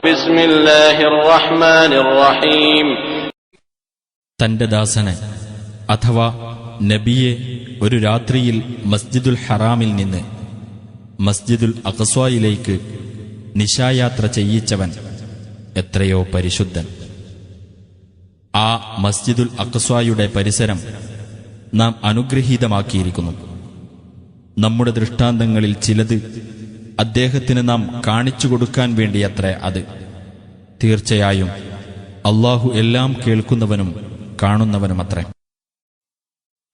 ബിസ്മില്ലാഹിർ റഹ്മാനിർ റഹീം. തന്റെ ദാസനെ അഥവാ നബിയെ ഒരു രാത്രിയിൽ മസ്ജിദുൽ ഹറാമിൽ നിന്ന് മസ്ജിദുൽ അഖ്സ്വായിലേക്ക് നിശായാത്ര ചെയ്യിച്ചവൻ എത്രയോ പരിശുദ്ധൻ. ആ മസ്ജിദുൽ അഖ്സ്വായുടെ പരിസരം നാം അനുഗ്രഹീതമാക്കിയിരിക്കുന്നു. നമ്മുടെ ദൃഷ്ടാന്തങ്ങളിൽ ചിലത് അദ്ദേഹത്തിന് നാം കാണിച്ചു കൊടുക്കാൻ വേണ്ടിയത്രേ അത്. തീർച്ചയായും അല്ലാഹു എല്ലാം കേൾക്കുന്നവനും കാണുന്നവനുമത്രേ.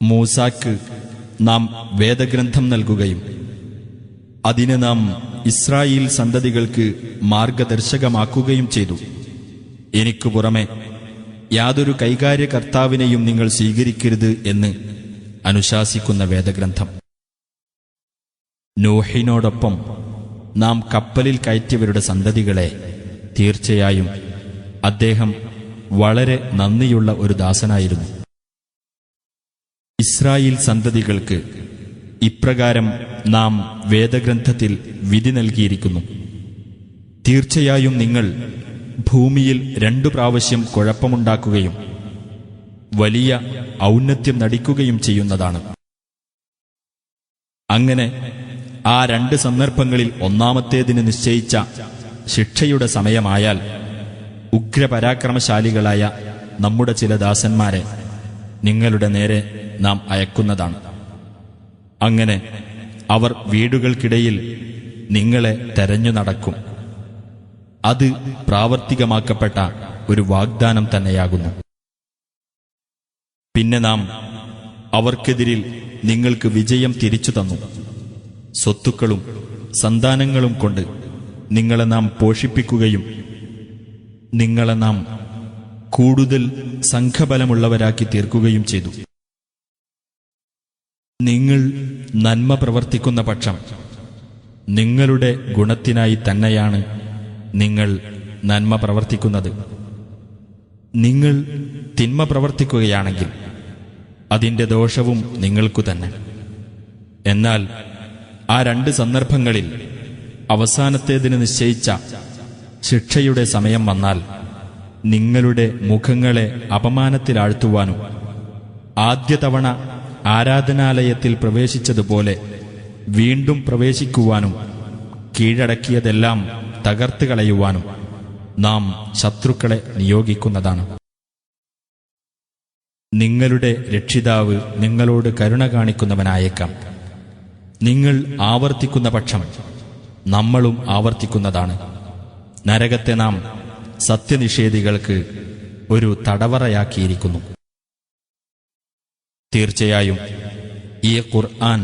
മൂസാക്ക് നാം വേദഗ്രന്ഥം നൽകുകയും അതിനെ നാം ഇസ്രായേൽ സന്തതികൾക്ക് മാർഗദർശകമാക്കുകയും ചെയ്തു. എനിക്കു പുറമെ യാതൊരു കൈകാര്യകർത്താവിനെയും നിങ്ങൾ സ്വീകരിക്കരുത് എന്ന് അനുശാസിക്കുന്ന വേദഗ്രന്ഥം. നൂഹിനോടൊപ്പം നാം കപ്പലിൽ കയറ്റിയവരുടെ സന്തതികളെ തീർച്ചയായും അദ്ദേഹം വളരെ നന്ദിയുള്ള ഒരു ദാസനായിരുന്നു. ഇസ്രായേൽ സന്തതികൾക്ക് ഇപ്രകാരം നാം വേദഗ്രന്ഥത്തിൽ വിധി നൽകിയിരിക്കുന്നു: തീർച്ചയായും നിങ്ങൾ ഭൂമിയിൽ 2 പ്രാവശ്യം കുഴപ്പമുണ്ടാക്കുകയും വലിയ ഔന്നത്യം നടിക്കുകയും ചെയ്യുന്നതാണ്. അങ്ങനെ ആ 2 സന്ദർഭങ്ങളിൽ ഒന്നാമത്തേതിന് നിശ്ചയിച്ച ശിക്ഷയുടെ സമയമായാൽ ഉഗ്രപരാക്രമശാലികളായ നമ്മുടെ ചില ദാസന്മാരെ നിങ്ങളുടെ നേരെ നാം അയക്കുന്നതാണ്. അങ്ങനെ അവർ വീടുകൾക്കിടയിൽ നിങ്ങളെ തെരഞ്ഞു നടക്കും. അത് പ്രാവർത്തികമാക്കപ്പെട്ട ഒരു വാഗ്ദാനം തന്നെയാകുന്നു. പിന്നെ നാം അവർക്കെതിരിൽ നിങ്ങൾക്ക് വിജയം തിരിച്ചു തന്നു. സ്വത്തുക്കളും സന്താനങ്ങളും കൊണ്ട് നിങ്ങളെ നാം പോഷിപ്പിക്കുകയും നിങ്ങളെ നാം കൂടുതൽ സംഘബലമുള്ളവരാക്കി തീർക്കുകയും ചെയ്തു. നിങ്ങൾ നന്മ പ്രവർത്തിക്കുന്ന പക്ഷം നിങ്ങളുടെ ഗുണത്തിനായി തന്നെയാണ് നിങ്ങൾ നന്മ പ്രവർത്തിക്കുന്നത്. നിങ്ങൾ തിന്മ പ്രവർത്തിക്കുകയാണെങ്കിൽ അതിൻ്റെ ദോഷവും നിങ്ങൾക്കു തന്നെ. എന്നാൽ ആ 2 സന്ദർഭങ്ങളിൽ അവസാനത്തേതിന് നിശ്ചയിച്ച ശിക്ഷയുടെ സമയം വന്നാൽ നിങ്ങളുടെ മുഖങ്ങളെ അപമാനത്തിലാഴ്ത്തുവാനും ആദ്യ തവണ ആരാധനാലയത്തിൽ പ്രവേശിച്ചതുപോലെ വീണ്ടും പ്രവേശിക്കുവാനും കീഴടക്കിയതെല്ലാം തകർത്ത് കളയുവാനും നാം ശത്രുക്കളെ നിയോഗിക്കുന്നതാണ്. നിങ്ങളുടെ രക്ഷിതാവ് നിങ്ങളോട് കരുണ കാണിക്കുന്നവനായേക്കാം. നിങ്ങൾ ആവർത്തിക്കുന്ന പക്ഷം നമ്മളും ആവർത്തിക്കുന്നതാണ്. നരകത്തെ നാം സത്യനിഷേധികൾക്ക് ഒരു തടവറയാക്കിയിരിക്കുന്നു. തീർച്ചയായും ഈ ഖുർആൻ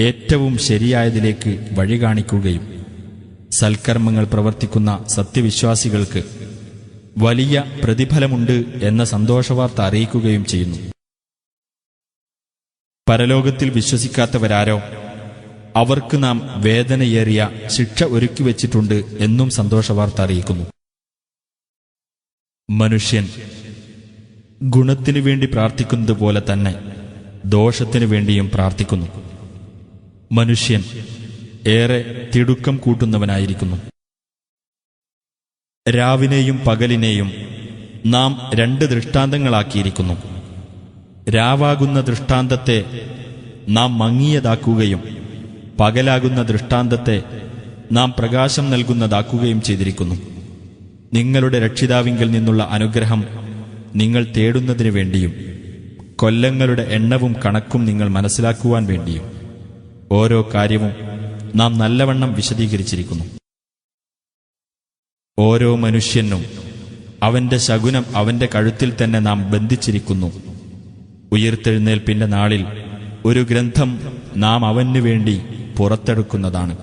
ഏറ്റവും ശരിയായതിലേക്ക് വഴി കാണിക്കുകയും സൽക്കർമ്മങ്ങൾ പ്രവർത്തിക്കുന്ന സത്യവിശ്വാസികൾക്ക് വലിയ പ്രതിഫലമുണ്ട് എന്ന സന്തോഷവാർത്ത അറിയിക്കുകയും ചെയ്യുന്നു. പരലോകത്തിൽ വിശ്വസിക്കാത്തവരാരോ അവർക്ക് നാം വേദനയേറിയ ശിക്ഷ ഒരുക്കിവെച്ചിട്ടുണ്ട് എന്നും സന്തോഷവാർത്ത അറിയിക്കുന്നു. മനുഷ്യൻ ഗുണത്തിനു വേണ്ടി പ്രാർത്ഥിക്കുന്നത് പോലെ തന്നെ ദോഷത്തിനു വേണ്ടിയും പ്രാർത്ഥിക്കുന്നു. മനുഷ്യൻ ഏറെ തിടുക്കം കൂട്ടുന്നവനായിരിക്കുന്നു. രാവിനെയും പകലിനെയും നാം 2 ദൃഷ്ടാന്തങ്ങളാക്കിയിരിക്കുന്നു. രാവാകുന്ന ദൃഷ്ടാന്തത്തെ നാം മങ്ങിയതാക്കുകയും പകലാകുന്ന ദൃഷ്ടാന്തത്തെ നാം പ്രകാശം നൽകുന്നതാക്കുകയും ചെയ്തിരിക്കുന്നു. നിങ്ങളുടെ രക്ഷിതാവിങ്കിൽ നിന്നുള്ള അനുഗ്രഹം നിങ്ങൾ തേടുന്നതിനു വേണ്ടിയും കൊല്ലങ്ങളുടെ എണ്ണവും കണക്കും നിങ്ങൾ മനസ്സിലാക്കുവാൻ വേണ്ടിയും ഓരോ കാര്യവും നാം നല്ലവണ്ണം വിശദീകരിച്ചിരിക്കുന്നു. ഓരോ മനുഷ്യനും അവന്റെ ശകുനം അവന്റെ കഴുത്തിൽ തന്നെ നാം ബന്ധിച്ചിരിക്കുന്നു. ഉയിർത്തെഴുന്നേൽപ്പിന്റെ നാളിൽ ഒരു ഗ്രന്ഥം നാം അവനു വേണ്ടി പുറത്തെടുക്കുന്നതാണ്.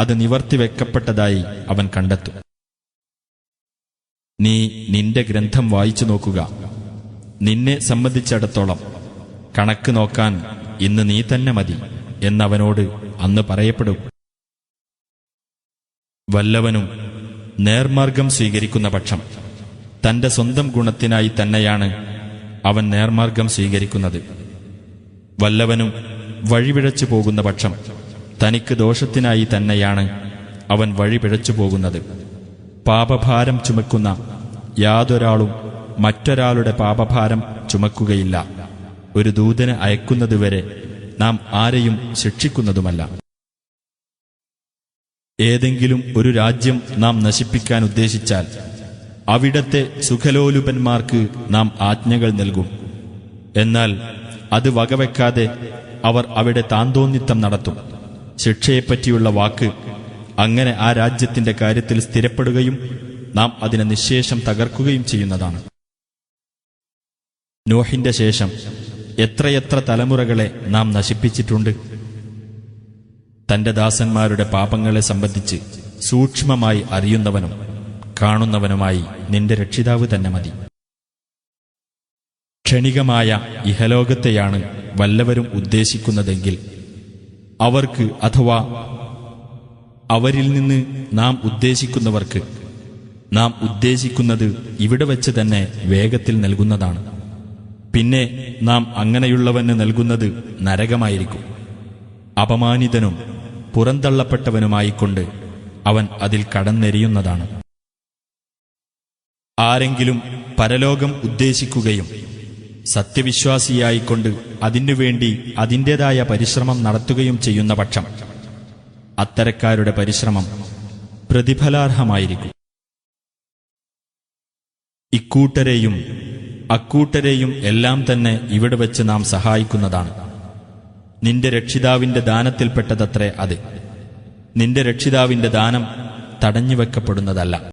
അത് നിവർത്തിവെക്കപ്പെട്ടതായി അവൻ കണ്ടെത്തും. നീ നിന്റെ ഗ്രന്ഥം വായിച്ചു നോക്കുക. നിന്നെ സംബന്ധിച്ചിടത്തോളം കണക്ക് നോക്കാൻ ഇന്ന് നീ തന്നെ മതി എന്നവനോട് അന്ന് പറയപ്പെടും. വല്ലവനും നേർമാർഗം സ്വീകരിക്കുന്ന പക്ഷം തന്റെ സ്വന്തം ഗുണത്തിനായി തന്നെയാണ് അവൻ നേർമാർഗം സ്വീകരിക്കുന്നത്. വല്ലവനും വഴിപിഴച്ചു പോകുന്ന പക്ഷം തനിക്ക് ദോഷത്തിനായി തന്നെയാണ് അവൻ വഴിപിഴച്ചു പോകുന്നത്. പാപഭാരം ചുമക്കുന്ന യാതൊരാളും മറ്റൊരാളുടെ പാപഭാരം ചുമക്കുകയില്ല. ഒരു ദൂതനെ അയക്കുന്നതുവരെ നാം ആരെയും ശിക്ഷിക്കുന്നതുമല്ല. ഏതെങ്കിലും ഒരു രാജ്യം നാം നശിപ്പിക്കാൻ ഉദ്ദേശിച്ചാൽ അവിടത്തെ സുഖലോലുപന്മാർക്ക് നാം ആജ്ഞകൾ നൽകും. എന്നാൽ അത് വകവെക്കാതെ അവർ അവിടെ താന്തോന്നിത്തം നടത്തും. ശിക്ഷയെപ്പറ്റിയുള്ള വാക്ക് അങ്ങനെ ആ രാജ്യത്തിന്റെ കാര്യത്തിൽ സ്ഥിരപ്പെടുകയും നാം അതിനെ നിശ്ശേഷം തകർക്കുകയും ചെയ്യുന്നതാണ്. നോഹിന്റെ ശേഷം എത്രയെത്ര തലമുറകളെ നാം നശിപ്പിച്ചിട്ടുണ്ട്. തന്റെ ദാസന്മാരുടെ പാപങ്ങളെ സംബന്ധിച്ച് സൂക്ഷ്മമായി അറിയുന്നവനും കാണുന്നവനുമായി നിന്റെ രക്ഷിതാവ് തന്നെ മതി. ക്ഷണികമായ ഇഹലോകത്തെയാണ് വല്ലവരും ഉദ്ദേശിക്കുന്നതെങ്കിൽ അവർക്ക് അഥവാ അവരിൽ നിന്ന് നാം ഉദ്ദേശിക്കുന്നവർക്ക് നാം ഉദ്ദേശിക്കുന്നത് ഇവിടെ വച്ച് തന്നെ വേഗത്തിൽ നൽകുന്നതാണ്. പിന്നെ നാം അങ്ങനെയുള്ളവന് നൽകുന്നത് നരകമായിരിക്കും. അപമാനിതനും പുറന്തള്ളപ്പെട്ടവനുമായിക്കൊണ്ട് അവൻ അതിൽ കടന്നെരിയുന്നതാണ്. ആരെങ്കിലും പരലോകം ഉദ്ദേശിക്കുകയും സത്യവിശ്വാസിയായിക്കൊണ്ട് അതിനുവേണ്ടി അതിൻ്റെതായ പരിശ്രമം നടത്തുകയും ചെയ്യുന്ന പക്ഷം അത്തരക്കാരുടെ പരിശ്രമം പ്രതിഫലാർഹമായിരിക്കും. ഇക്കൂട്ടരെയും അക്കൂട്ടരെയും എല്ലാം തന്നെ ഇവിടെ വച്ച് നാം സഹായിക്കുന്നതാണ്. നിന്റെ രക്ഷിതാവിന്റെ ദാനത്തിൽപ്പെട്ടതത്രേ അത്. നിന്റെ രക്ഷിതാവിന്റെ ദാനം തടഞ്ഞുവെക്കപ്പെടുന്നതല്ല.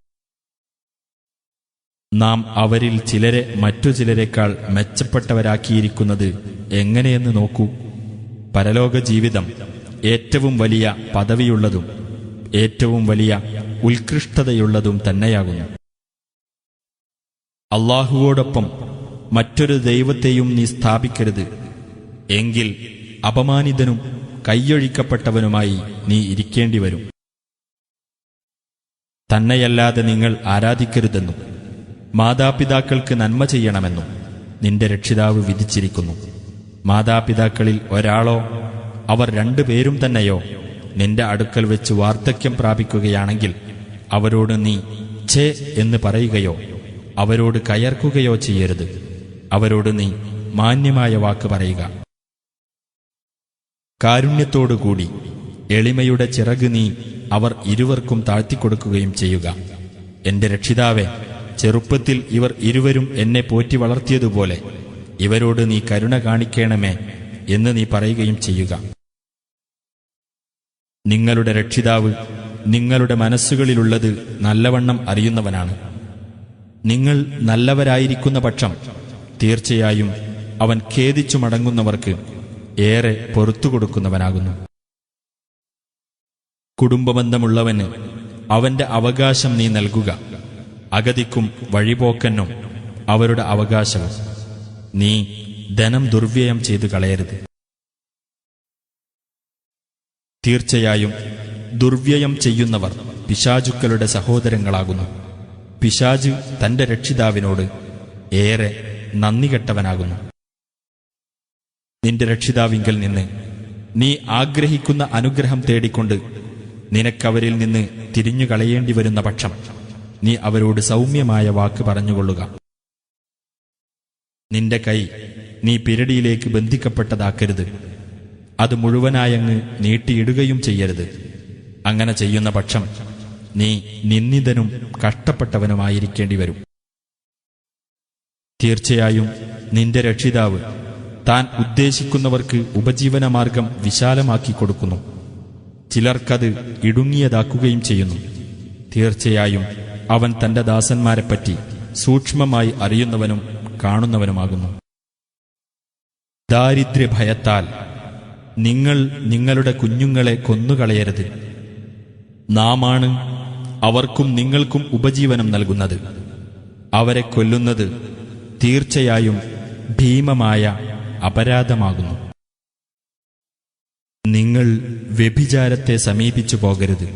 നാം അവരിൽ ചിലരെ മറ്റു ചിലരെക്കാൾ മെച്ചപ്പെട്ടവരാക്കിയിരിക്കുന്നത് എങ്ങനെയെന്ന് നോക്കൂ. പരലോക ജീവിതം ഏറ്റവും വലിയ പദവിയുള്ളതും ഏറ്റവും വലിയ ഉത്കൃഷ്ടതയുള്ളതും തന്നെയാകുന്നു. അല്ലാഹുവോടൊപ്പം മറ്റൊരു ദൈവത്തെയും നീ സ്ഥാപിക്കരുത്. എങ്കിൽ അപമാനിതനും കൈയൊഴിക്കപ്പെട്ടവനുമായി നീ ഇരിക്കേണ്ടി വരും. തന്നെയല്ലാതെ നിങ്ങൾ ആരാധിക്കരുതെന്നും മാതാപിതാക്കൾക്ക് നന്മ ചെയ്യണമെന്നും നിന്റെ രക്ഷിതാവ് വിധിച്ചിരിക്കുന്നു. മാതാപിതാക്കളിൽ ഒരാളോ അവർ രണ്ടുപേരും തന്നെയോ നിന്റെ അടുക്കൽ വെച്ച് വാർദ്ധക്യം പ്രാപിക്കുകയാണെങ്കിൽ അവരോട് നീ ഛേ എന്ന് പറയുകയോ അവരോട് കയർക്കുകയോ ചെയ്യരുത്. അവരോട് നീ മാന്യമായ വാക്ക് പറയുക. കാരുണ്യത്തോടുകൂടി എളിമയുടെ ചിറക് നീ അവർ ഇരുവർക്കും താഴ്ത്തിക്കൊടുക്കുകയും ചെയ്യുക. എന്റെ രക്ഷിതാവേ, ചെറുപ്പത്തിൽ ഇവർ ഇരുവരും എന്നെ പോറ്റി വളർത്തിയതുപോലെ ഇവരോട് നീ കരുണ കാണിക്കണമേ എന്ന് നീ പറയുകയും ചെയ്യുക. നിങ്ങളുടെ രക്ഷിതാവ് നിങ്ങളുടെ മനസ്സുകളിലുള്ളത് നല്ലവണ്ണം അറിയുന്നവനാണ്. നിങ്ങൾ നല്ലവരായിരിക്കുന്ന പക്ഷം തീർച്ചയായും അവൻ ഖേദിച്ചു മടങ്ങുന്നവർക്ക് ഏറെ പൊറത്തുകൊടുക്കുന്നവനാകുന്നു. കുടുംബബന്ധമുള്ളവന് അവന്റെ അവകാശം നീ നൽകുക. അഗതിക്കും വഴിപോക്കനും അവരുടെ അവകാശവും. നീ ധനം ദുർവ്യയം ചെയ്തു കളയരുത്. തീർച്ചയായും ദുർവ്യയം ചെയ്യുന്നവർ പിശാചുക്കളുടെ സഹോദരങ്ങളാകുന്നു. പിശാച് തന്റെ രക്ഷിതാവിനോട് ഏറെ നന്ദികെട്ടവനാകുന്നു. നിന്റെ രക്ഷിതാവിങ്കൽ നിന്ന് നീ ആഗ്രഹിക്കുന്ന അനുഗ്രഹം തേടിക്കൊണ്ട് നിനക്കവരിൽ നിന്ന് തിരിഞ്ഞുകളയേണ്ടി വരുന്ന പക്ഷം നീ അവരോട് സൗമ്യമായ വാക്ക് പറഞ്ഞുകൊള്ളുക. നിന്റെ കൈ നീ പിരടിയിലേക്ക് ബന്ധിക്കപ്പെട്ടതാക്കരുത്. അത് മുഴുവനായങ്ങ് നീട്ടിയിടുകയും ചെയ്യരുത്. അങ്ങനെ ചെയ്യുന്ന പക്ഷം നീ നിന്ദിതനും കഷ്ടപ്പെട്ടവനുമായിരിക്കേണ്ടി വരും. തീർച്ചയായും നിന്റെ രക്ഷിതാവ് താൻ ഉദ്ദേശിക്കുന്നവർക്ക് ഉപജീവനമാർഗം വിശാലമാക്കി കൊടുക്കുന്നു. ചിലർക്കത് ഇടുങ്ങിയതാക്കുകയും ചെയ്യുന്നു. തീർച്ചയായും അവൻ തന്റെ ദാസന്മാരെപ്പറ്റി സൂക്ഷ്മമായി അറിയുന്നവനും കാണുന്നവനുമാകുന്നു. ദാരിദ്ര്യഭയത്താൽ നിങ്ങൾ നിങ്ങളുടെ കുഞ്ഞുങ്ങളെ കൊന്നുകളയരുത്. നാമാണ് അവർക്കും നിങ്ങൾക്കും ഉപജീവനം നൽകുന്നത്. അവരെ കൊല്ലുന്നത് തീർച്ചയായും ഭീമമായ അപരാധമാകുന്നു. നിങ്ങൾ വ്യഭിചാരത്തെ സമീപിച്ചു പോകരുത്.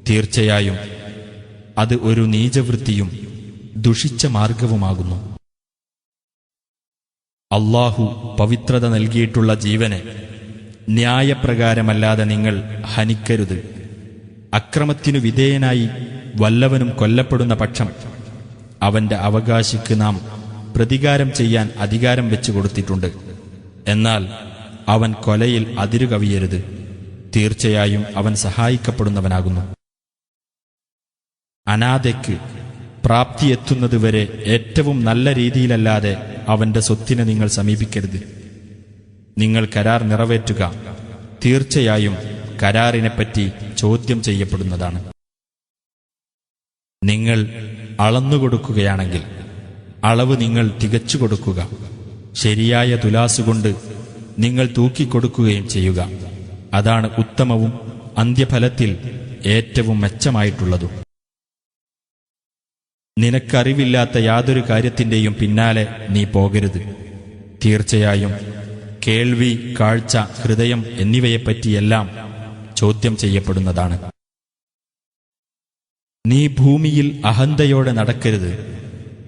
തീർച്ചയായും അത് ഒരു നീചവൃത്തിയും ദുഷിച്ച മാർഗവുമാകുന്നു. അല്ലാഹു പവിത്രത നൽകിയിട്ടുള്ള ജീവനെ ന്യായപ്രകാരമല്ലാതെ നിങ്ങൾ ഹനിക്കരുത്. അക്രമത്തിനു വിധേയനായി വല്ലവനും കൊല്ലപ്പെടുന്ന പക്ഷം അവന്റെ അവകാശിക്ക് നാം പ്രതികാരം ചെയ്യാൻ അധികാരം വെച്ചു കൊടുത്തിട്ടുണ്ട്. എന്നാൽ അവൻ കൊലയിൽ അതിരുകവിയരുത്. തീർച്ചയായും അവൻ സഹായിക്കപ്പെടുന്നവനാകുന്നു. അനാഥയ്ക്ക് പ്രാപ്തിയെത്തുന്നതുവരെ ഏറ്റവും നല്ല രീതിയിലല്ലാതെ അവന്റെ സ്വത്തിനെ നിങ്ങൾ സമീപിക്കരുത്. നിങ്ങൾ കരാർ നിറവേറ്റുക. തീർച്ചയായും കരാറിനെപ്പറ്റി ചോദ്യം ചെയ്യപ്പെടുന്നതാണ്. നിങ്ങൾ അളന്നുകൊടുക്കുകയാണെങ്കിൽ അളവ് നിങ്ങൾ തികച്ചു കൊടുക്കുക. ശരിയായ തുലാസുകൊണ്ട് നിങ്ങൾ തൂക്കിക്കൊടുക്കുകയും ചെയ്യുക. അതാണ് ഉത്തമവും അന്ത്യഫലത്തിൽ ഏറ്റവും മെച്ചമായിട്ടുള്ളതും. നിനക്കറിവില്ലാത്ത യാതൊരു കാര്യത്തിന്റെയും പിന്നാലെ നീ പോകരുത്. തീർച്ചയായും കേൾവി, കാഴ്ച, ഹൃദയം എന്നിവയെപ്പറ്റിയെല്ലാം ചോദ്യം ചെയ്യപ്പെടുന്നതാണ്. നീ ഭൂമിയിൽ അഹന്തയോടെ നടക്കരുത്.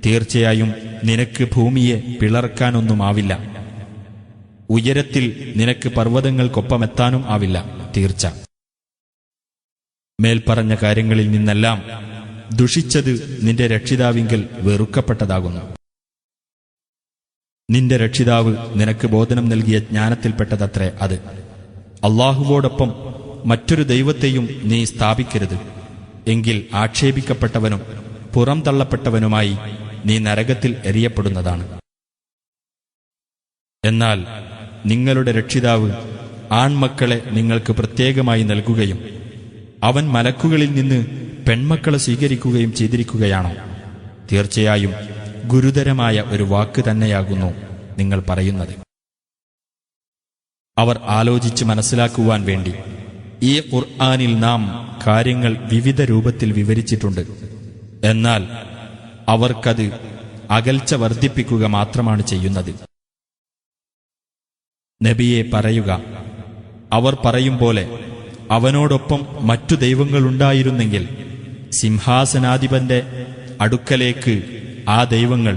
തീർച്ചയായും നിനക്ക് ഭൂമിയെ പിളർക്കാനൊന്നുമാവില്ല. ഉയരത്തിൽ നിനക്ക് പർവ്വതങ്ങൾക്കൊപ്പമെത്താനും ആവില്ല. തീർച്ച മേൽപ്പറഞ്ഞ കാര്യങ്ങളിൽ നിന്നെല്ലാം ദുഷിച്ചത് നിന്റെ രക്ഷിതാവിങ്കൽ വെറുക്കപ്പെട്ടതാകുന്നു. നിന്റെ രക്ഷിതാവ് നിനക്ക് ബോധനം നൽകിയ ജ്ഞാനത്തിൽപ്പെട്ടതത്രേ അത്. അള്ളാഹുവോടൊപ്പം മറ്റൊരു ദൈവത്തെയും നീ സ്ഥാപിക്കരുത്. എങ്കിൽ ആക്ഷേപിക്കപ്പെട്ടവനും പുറംതള്ളപ്പെട്ടവനുമായി നീ നരകത്തിൽ എറിയപ്പെടുന്നതാണ്. എന്നാൽ നിങ്ങളുടെ രക്ഷിതാവ് ആൺമക്കളെ നിങ്ങൾക്ക് പ്രത്യേകമായി നൽകുകയും അവൻ മലക്കുകളിൽ നിന്ന് പെൺമക്കളെ സ്വീകരിക്കുകയും ചെയ്തിരിക്കുകയാണോ? തീർച്ചയായും ഗുരുതരമായ ഒരു വാക്ക് തന്നെയാകുന്നു നിങ്ങൾ പറയുന്നത്. അവർ ആലോചിച്ച് മനസ്സിലാക്കുവാൻ വേണ്ടി ഈ ഖുർആനിൽ നാം കാര്യങ്ങൾ വിവിധ രൂപത്തിൽ വിവരിച്ചിട്ടുണ്ട്. എന്നാൽ അവർക്കത് അകൽച്ച വർദ്ധിപ്പിക്കുക മാത്രമാണ് ചെയ്യുന്നത്. നബിയെ പറയുക, അവർ പറയും പോലെ അവനോടൊപ്പം മറ്റു ദൈവങ്ങളുണ്ടായിരുന്നെങ്കിൽ സിംഹാസനാധിപന്റെ അടുക്കലേക്ക് ആ ദൈവങ്ങൾ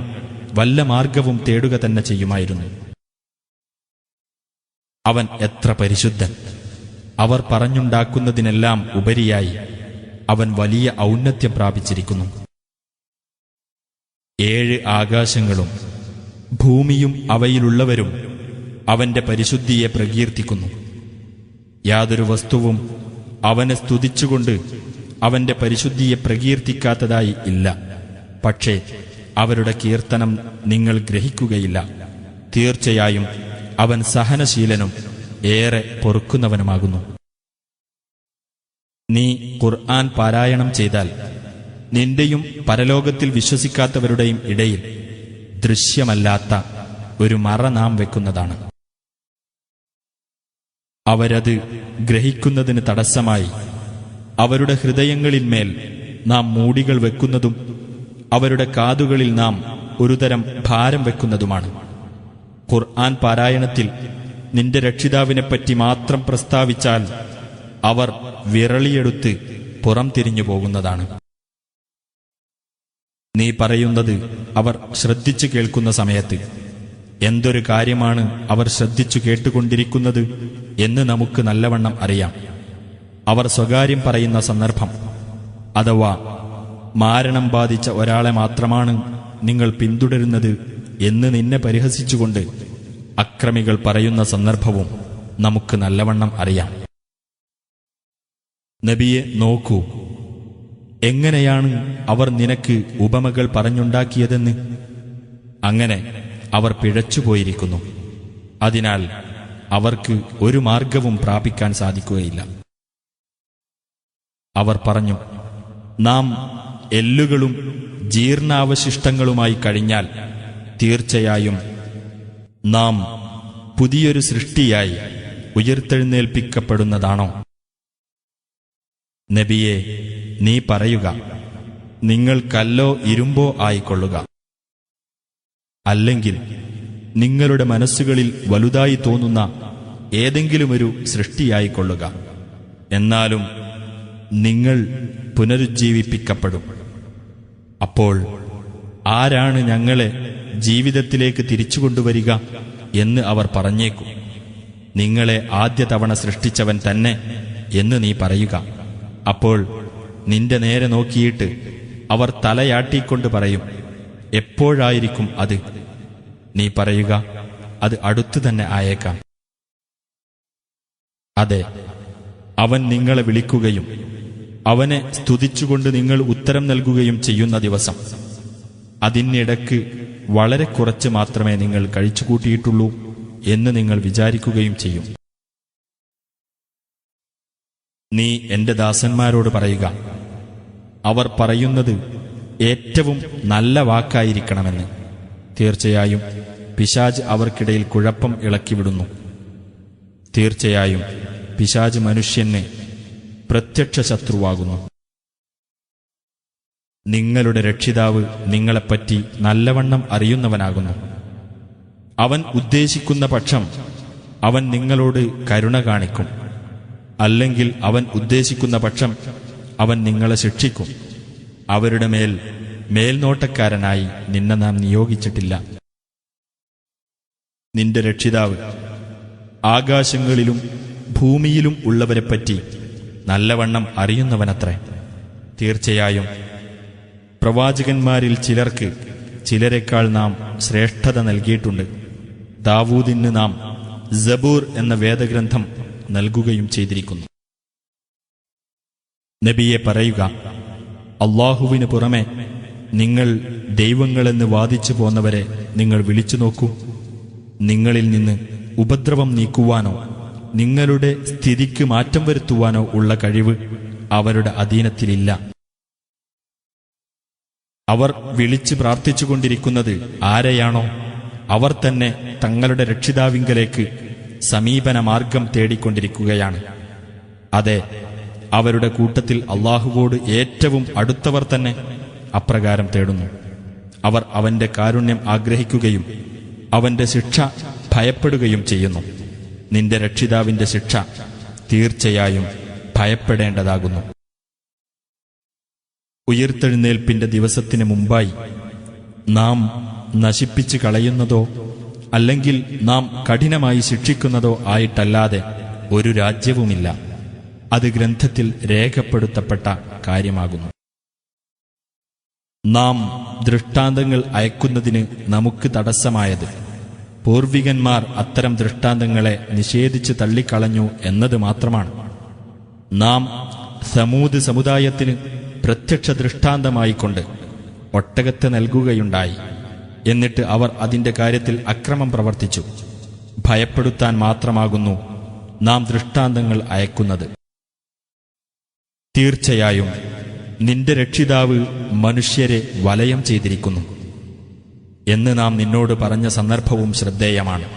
വല്ല മാർഗവും തേടുക തന്നെ ചെയ്യുമായിരുന്നു. അവൻ എത്ര പരിശുദ്ധൻ! അവർ പറഞ്ഞുണ്ടാക്കുന്നതിനെല്ലാം ഉപരിയായി അവൻ വലിയ ഔന്നത്യം പ്രാപിച്ചിരിക്കുന്നു. 7 ആകാശങ്ങളും ഭൂമിയും അവയിലുള്ളവരും അവന്റെ പരിശുദ്ധിയെ പ്രകീർത്തിക്കുന്നു. യാതൊരു വസ്തുവും അവനെ സ്തുതിച്ചുകൊണ്ട് അവന്റെ പരിശുദ്ധിയെ പ്രകീർത്തിക്കാത്തതായി ഇല്ല. പക്ഷേ അവരുടെ കീർത്തനം നിങ്ങൾ ഗ്രഹിക്കുകയില്ല. തീർച്ചയായും അവൻ സഹനശീലനും ഏറെ പൊറുക്കുന്നവനുമാകുന്നു. നീ ഖുർആൻ പാരായണം ചെയ്താൽ നിന്റെയും പരലോകത്തിൽ വിശ്വസിക്കാത്തവരുടെയും ഇടയിൽ ദൃശ്യമല്ലാത്ത ഒരു മറ നാം വെക്കുന്നതാണ്. അവരത് ഗ്രഹിക്കുന്നതിന് തടസ്സമായി അവരുടെ ഹൃദയങ്ങളിന്മേൽ നാം മൂടികൾ വെക്കുന്നതും അവരുടെ കാതുകളിൽ നാം ഒരുതരം ഭാരം വെക്കുന്നതുമാണ്. ഖുർആൻ പാരായണത്തിൽ നിന്റെ രക്ഷിതാവിനെപ്പറ്റി മാത്രം പ്രസ്താവിച്ചാൽ അവർ വിരളിയെടുത്ത് പുറം തിരിഞ്ഞു പോകുന്നതാണ്. നീ പറയുന്നത് അവർ ശ്രദ്ധിച്ചു കേൾക്കുന്ന സമയത്ത് എന്തൊരു കാര്യമാണ് അവർ ശ്രദ്ധിച്ചു കേട്ടുകൊണ്ടിരിക്കുന്നത് എന്ന് നമുക്ക് നല്ലവണ്ണം അറിയാം. അവർ സ്വകാര്യം പറയുന്ന സന്ദർഭം, അഥവാ മാരണം ബാധിച്ച ഒരാളെ മാത്രമാണ് നിങ്ങൾ പിന്തുടരുന്നത് എന്ന് നിന്നെ പരിഹസിച്ചുകൊണ്ട് അക്രമികൾ പറയുന്ന സന്ദർഭവും നമുക്ക് നല്ലവണ്ണം അറിയാം. നബിയെ നോക്കൂ, എങ്ങനെയാണ് അവർ നിനക്ക് ഉപമകൾ പറഞ്ഞുണ്ടാക്കിയതെന്ന്. അങ്ങനെ അവർ പിഴച്ചുപോയിരിക്കുന്നു. അതിനാൽ അവർക്ക് ഒരു മാർഗവും പ്രാപിക്കാൻ സാധിക്കുകയില്ല. അവർ പറഞ്ഞു, നാം എല്ലുകളും ജീർണാവശിഷ്ടങ്ങളുമായി കഴിഞ്ഞാൽ തീർച്ചയായും നാം പുതിയൊരു സൃഷ്ടിയായി ഉയർത്തെഴുന്നേൽപ്പിക്കപ്പെടുന്നതാണോ? നബിയെ, നീ പറയുക, നിങ്ങൾ കല്ലോ ഇരുമ്പോ ആയിക്കൊള്ളുക. അല്ലെങ്കിൽ നിങ്ങളുടെ മനസ്സുകളിൽ വലുതായി തോന്നുന്ന ഏതെങ്കിലുമൊരു സൃഷ്ടിയായിക്കൊള്ളുക. എന്നാലും നിങ്ങൾ പുനരുജ്ജീവിപ്പിക്കപ്പെടും. അപ്പോൾ ആരാണ് ഞങ്ങളെ ജീവിതത്തിലേക്ക് തിരിച്ചുകൊണ്ടുവരിക എന്ന് അവർ പറഞ്ഞേക്കും. നിങ്ങളെ ആദ്യ തവണ സൃഷ്ടിച്ചവൻ തന്നെ എന്ന് നീ പറയുക. അപ്പോൾ നിന്റെ നേരെ നോക്കിയിട്ട് അവർ തലയാട്ടിക്കൊണ്ട് പറയും, എപ്പോഴായിരിക്കും അത്? നീ പറയുക, അത് അടുത്തു തന്നെ ആയേക്കാം. അതെ, അവൻ നിങ്ങളെ വിളിക്കുകയും അവനെ സ്തുതിച്ചുകൊണ്ട് നിങ്ങൾ ഉത്തരം നൽകുകയും ചെയ്യുന്ന ദിവസം. അതിനിടയ്ക്ക് വളരെ കുറച്ച് മാത്രമേ നിങ്ങൾ കഴിച്ചുകൂട്ടിയിട്ടുള്ളൂ എന്ന് നിങ്ങൾ വിചാരിക്കുകയും ചെയ്യും. നീ എന്റെ ദാസന്മാരോട് പറയുക, അവർ പറയുന്നത് ഏറ്റവും നല്ല വാക്കായിരിക്കണമെന്ന്. തീർച്ചയായും പിശാച് അവർക്കിടയിൽ കുഴപ്പം ഇളക്കിവിടുന്നു. തീർച്ചയായും പിശാച് മനുഷ്യന് പ്രത്യക്ഷ ശത്രുവാകുന്നു. നിങ്ങളുടെ രക്ഷിതാവ് നിങ്ങളെപ്പറ്റി നല്ലവണ്ണം അറിയുന്നവനാകുന്നു. അവൻ ഉദ്ദേശിക്കുന്ന പക്ഷം അവൻ നിങ്ങളോട് കരുണ കാണിക്കും. അല്ലെങ്കിൽ അവൻ ഉദ്ദേശിക്കുന്ന പക്ഷം അവൻ നിങ്ങളെ ശിക്ഷിക്കും. അവരുടെ മേൽനോട്ടക്കാരനായി നിന്നെ നാം നിയോഗിച്ചിട്ടില്ല. നിന്റെ രക്ഷിതാവ് ആകാശങ്ങളിലും ഭൂമിയിലും ഉള്ളവരെപ്പറ്റി നല്ലവണ്ണം അറിയുന്നവനത്രേ. തീർച്ചയായും പ്രവാചകന്മാരിൽ ചിലർക്ക് ചിലരെക്കാൾ നാം ശ്രേഷ്ഠത നൽകിയിട്ടുണ്ട്. ദാവൂദിന് നാം സബൂർ എന്ന വേദഗ്രന്ഥം നൽകുകയും ചെയ്തിരിക്കുന്നു. നബിയെ പറയുക, അല്ലാഹുവിന് പുറമെ നിങ്ങൾ ദൈവങ്ങളെന്ന് വാദിച്ചു പോന്നവരെ നിങ്ങൾ വിളിച്ചു നോക്കൂ. നിങ്ങളിൽ നിന്ന് ഉപദ്രവം നീക്കുവാനോ നിങ്ങളുടെ സ്ഥിതിക്ക് മാറ്റം വരുത്തുവാനോ ഉള്ള കഴിവ് അവരുടെ അധീനത്തിലില്ല. അവർ വിളിച്ച് പ്രാർത്ഥിച്ചുകൊണ്ടിരിക്കുന്നത് ആരെയാണോ അവർ തന്നെ തങ്ങളുടെ രക്ഷിതാവിങ്കലേക്ക് സമീപന മാർഗം തേടിക്കൊണ്ടിരിക്കുകയാണ്. അതെ, അവരുടെ കൂട്ടത്തിൽ അല്ലാഹുവോട് ഏറ്റവും അടുത്തവർ തന്നെ അപ്രകാരം തേടുന്നു. അവർ അവന്റെ കാരുണ്യം ആഗ്രഹിക്കുകയും അവന്റെ ശിക്ഷ ഭയപ്പെടുകയും ചെയ്യുന്നു. നിന്റെ രക്ഷിതാവിന്റെ ശിക്ഷ തീർച്ചയായും ഭയപ്പെടേണ്ടതാകുന്നു. ഉയിർത്തെഴുന്നേൽപ്പിന്റെ ദിവസത്തിന് മുമ്പായി നാം നശിപ്പിച്ചു കളയുന്നതോ അല്ലെങ്കിൽ നാം കഠിനമായി ശിക്ഷിക്കുന്നതോ ആയിട്ടല്ലാതെ ഒരു രാജ്യവുമില്ല. അത് ഗ്രന്ഥത്തിൽ രേഖപ്പെടുത്തപ്പെട്ട കാര്യമാകുന്നു. നാം ദൃഷ്ടാന്തങ്ങൾ അയക്കുന്നതിന് നമുക്ക് തടസ്സമായത് പൂർവികന്മാർ അത്തരം ദൃഷ്ടാന്തങ്ങളെ നിഷേധിച്ച് തള്ളിക്കളഞ്ഞു എന്നത് മാത്രമാണ്. നാം സമൂദ് സമുദായത്തിന് പ്രത്യക്ഷ ദൃഷ്ടാന്തമായിക്കൊണ്ട് ഒട്ടകത്തെ നൽകുകയുണ്ടായി. എന്നിട്ട് അവർ അതിന്റെ കാര്യത്തിൽ അക്രമം പ്രവർത്തിച്ചു. ഭയപ്പെടുത്താൻ മാത്രമാകുന്നു നാം ദൃഷ്ടാന്തങ്ങൾ അയക്കുന്നത്. തീർച്ചയായും നിന്റെ രക്ഷിതാവ് മനുഷ്യരെ വലയം ചെയ്തിരിക്കുന്നു എന്ന് നാം നിന്നോട് പറഞ്ഞ സന്ദർഭവും ശ്രദ്ധേയമാണ്.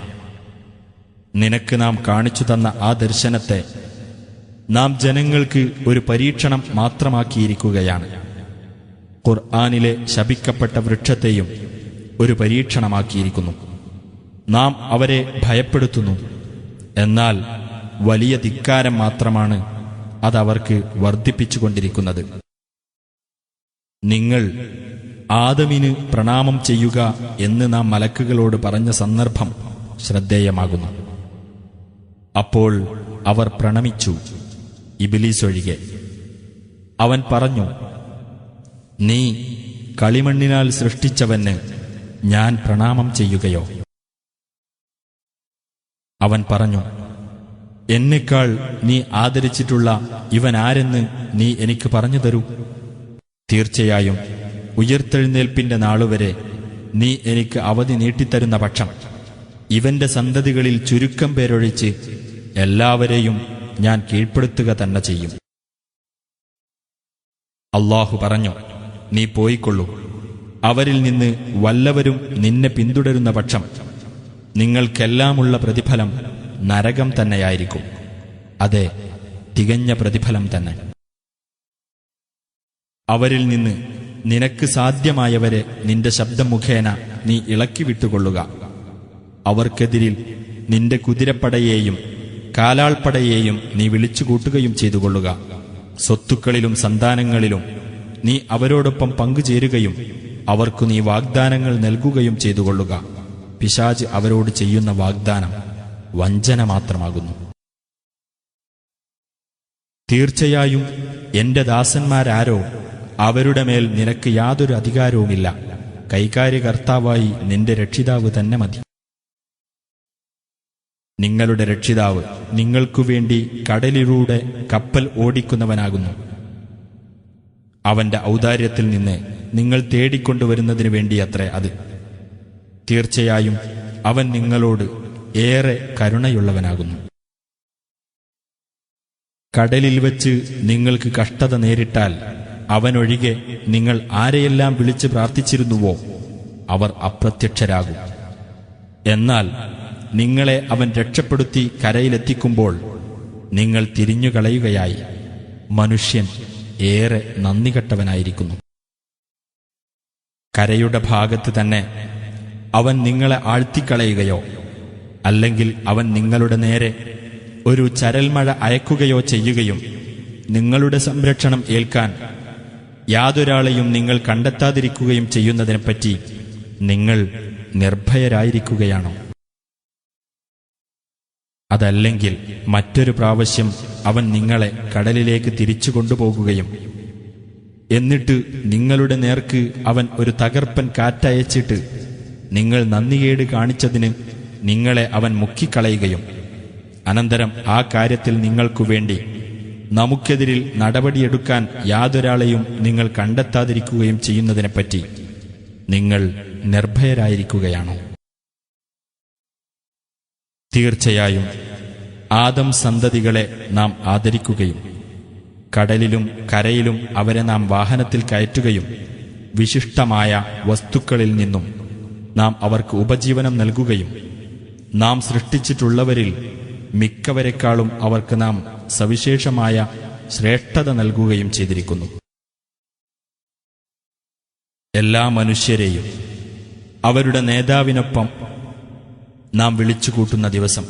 നിനക്ക് നാം കാണിച്ചു തന്ന ആ ദർശനത്തെ നാം ജനങ്ങൾക്ക് ഒരു പരീക്ഷണം മാത്രമാക്കിയിരിക്കുകയാണ്. ഖുർആനിലെ ശപിക്കപ്പെട്ട വൃക്ഷത്തെയും ഒരു പരീക്ഷണമാക്കിയിരിക്കുന്നു. നാം അവരെ ഭയപ്പെടുത്തുന്നു. എന്നാൽ വലിയ ധിക്കാരം മാത്രമാണ് അതവർക്ക് വർദ്ധിപ്പിച്ചുകൊണ്ടിരിക്കുന്നത്. നിങ്ങൾ ആദമിന് പ്രണാമം ചെയ്യുക എന്ന് നാം മലക്കുകളോട് പറഞ്ഞ സന്ദർഭം ശ്രദ്ധേയമാകുന്നു. അപ്പോൾ അവർ പ്രണമിച്ചു, ഇബ്ലീസ് ഒഴികെ. അവൻ പറഞ്ഞു, നീ കളിമണ്ണിനാൽ സൃഷ്ടിച്ചവന് ഞാൻ പ്രണാമം ചെയ്യുകയോ? അവൻ പറഞ്ഞു, എന്നെക്കാൾ നീ ആദരിച്ചിട്ടുള്ള ഇവൻ ആരെന്ന് നീ എനിക്ക് പറഞ്ഞു തരൂ. തീർച്ചയായും ഉയിർത്തെഴുന്നേൽപ്പിന്റെ നാളുവരെ നീ എനിക്ക് അവധി നീട്ടിത്തരുന്ന പക്ഷം ഇവന്റെ സന്തതികളിൽ ചുരുക്കം പേരൊഴിച്ച് എല്ലാവരെയും ഞാൻ കീഴ്പ്പെടുത്തുക തന്നെ ചെയ്യും. അല്ലാഹു പറഞ്ഞു, നീ പോയിക്കൊള്ളൂ. അവരിൽ നിന്ന് വല്ലവരും നിന്നെ പിന്തുടരുന്ന പക്ഷം നിങ്ങൾക്കെല്ലാമുള്ള പ്രതിഫലം നരകം തന്നെയായിരിക്കും. അതെ, തികഞ്ഞ പ്രതിഫലം തന്നെ. അവരിൽ നിന്ന് നിനക്ക് സാധ്യമായവരെ നിന്റെ ശബ്ദം മുഖേന നീ ഇളക്കി വിട്ടുകൊള്ളുക. അവർക്കെതിരിൽ നിന്റെ കുതിരപ്പടയെയും കാലാൾപ്പടയെയും നീ വിളിച്ചുകൂട്ടുകയും ചെയ്തുകൊള്ളുക. സ്വത്തുക്കളിലും സന്താനങ്ങളിലും നീ അവരോടൊപ്പം പങ്കുചേരുകയും അവർക്കു നീ വാഗ്ദാനങ്ങൾ നൽകുകയും ചെയ്തുകൊള്ളുക. പിശാച് അവരോട് ചെയ്യുന്ന വാഗ്ദാനം വഞ്ചന മാത്രമാകുന്നു. തീർച്ചയായും എന്റെ ദാസന്മാരാരോ അവരുടെ മേൽ നിനക്ക് യാതൊരു അധികാരവുമില്ല. കൈകാര്യകർത്താവായി നിന്റെ രക്ഷിതാവ് തന്നെ മതി. നിങ്ങളുടെ രക്ഷിതാവ് നിങ്ങൾക്കുവേണ്ടി കടലിലൂടെ കപ്പൽ ഓടിക്കുന്നവനാകുന്നു. അവന്റെ ഔദാര്യത്തിൽ നിന്ന് നിങ്ങൾ തേടിക്കൊണ്ടുവരുന്നതിനു വേണ്ടിയത്രേ അത്. തീർച്ചയായും അവൻ നിങ്ങളോട് ഏറെ കരുണയുള്ളവനാകുന്നു. കടലിൽ വച്ച് നിങ്ങൾക്ക് കഷ്ടത നേരിട്ടാൽ അവനൊഴികെ നിങ്ങൾ ആരെയെല്ലാം വിളിച്ച് പ്രാർത്ഥിച്ചിരുന്നുവോ അവർ അപ്രത്യക്ഷരാകും. എന്നാൽ നിങ്ങളെ അവൻ രക്ഷപ്പെടുത്തി കരയിലെത്തിക്കുമ്പോൾ നിങ്ങൾ തിരിഞ്ഞുകളയുകയായി. മനുഷ്യൻ ഏറെ നന്ദികെട്ടവനായിരിക്കുന്നു. കരയുടെ ഭാഗത്ത് തന്നെ അവൻ നിങ്ങളെ ആഴ്ത്തിക്കളയുകയോ അല്ലെങ്കിൽ അവൻ നിങ്ങളുടെ നേരെ ഒരു ചരൽമഴ അയക്കുകയോ ചെയ്യുകയും നിങ്ങളുടെ സംരക്ഷണം ഏൽക്കാൻ യാതൊരാളെയും നിങ്ങൾ കണ്ടെത്താതിരിക്കുകയും ചെയ്യുന്നതിനെപ്പറ്റി നിങ്ങൾ നിർഭയരായിരിക്കുകയാണോ? അതല്ലെങ്കിൽ മറ്റൊരു പ്രാവശ്യം അവൻ നിങ്ങളെ കടലിലേക്ക് തിരിച്ചു കൊണ്ടുപോകുകയും എന്നിട്ട് നിങ്ങളുടെ നേർക്ക് അവൻ ഒരു തകർപ്പൻ കാറ്റയച്ചിട്ട് നിങ്ങൾ നന്ദികേട് കാണിച്ചതിന് നിങ്ങളെ അവൻ മുക്കിക്കളയുകയും അനന്തരം ആ കാര്യത്തിൽ നിങ്ങൾക്കു വേണ്ടി നമുക്കെതിരിൽ നടപടിയെടുക്കാൻ യാതൊരാളെയും നിങ്ങൾ കണ്ടെത്താതിരിക്കുകയും ചെയ്യുന്നതിനെപ്പറ്റി നിങ്ങൾ നിർഭയരായിരിക്കുകയാണോ? തീർച്ചയായും ആദം സന്തതികളെ നാം ആദരിക്കുകയും കടലിലും കരയിലും അവരെ നാം വാഹനത്തിൽ കയറ്റുകയും വിശിഷ്ടമായ വസ്തുക്കളിൽ നിന്നും നാം അവർക്ക് ഉപജീവനം നൽകുകയും നാം സൃഷ്ടിച്ചിട്ടുള്ളവരിൽ മിക്കവരെക്കാളും അവർക്ക് നാം സവിശേഷമായ ശ്രേഷ്ഠത നൽകുകയും ചെയ്തിരിക്കുന്നു. എല്ലാ മനുഷ്യരെയും അവരുടെ നേതാവിനൊപ്പം നാം വിളിച്ചുകൂട്ടുന്ന ദിവസം